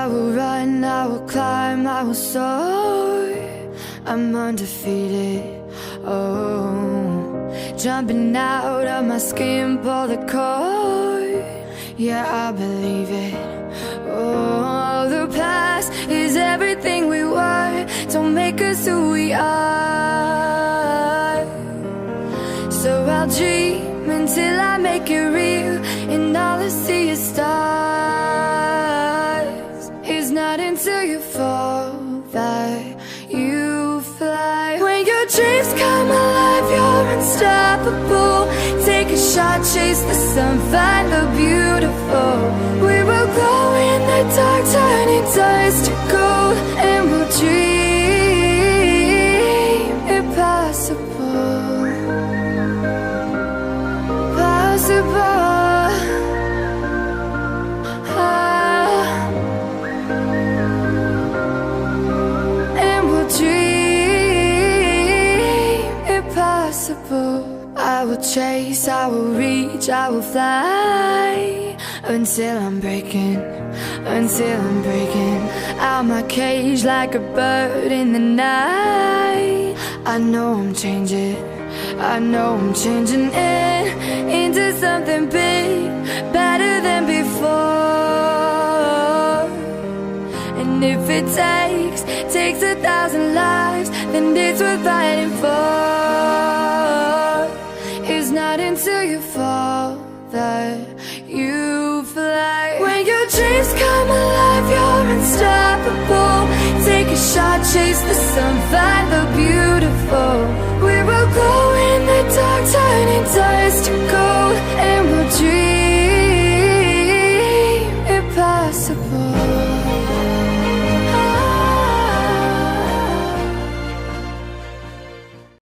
I will run, I will climb, I will soar. I'm undefeated, oh. Jumping out of my skin, pull the cord. Yeah, I believe it. Oh, the past is everything we were. Don't make us who we are. So I'll dream until I make it real, and all I see is stars. It's not until you fall that you fly. When your dreams come alive, you're unstoppable. Take a shot, chase the sun, find the beautiful. We will glow in the dark, turning dust to gold, and we'll dream impossible. Possible. And we'll dream impossible. I will chase, I will reach, I will fly until I'm breaking out my cage like a bird in the night. I know I'm changing into something big, better than before. And if it takes 1,000 lives, then it's worth fighting for. It's not until you fall that you fly. When your dreams come alive, you're unstoppable. Take a shot, chase the sun, find the beautiful. We will glow in the dark, turning dust to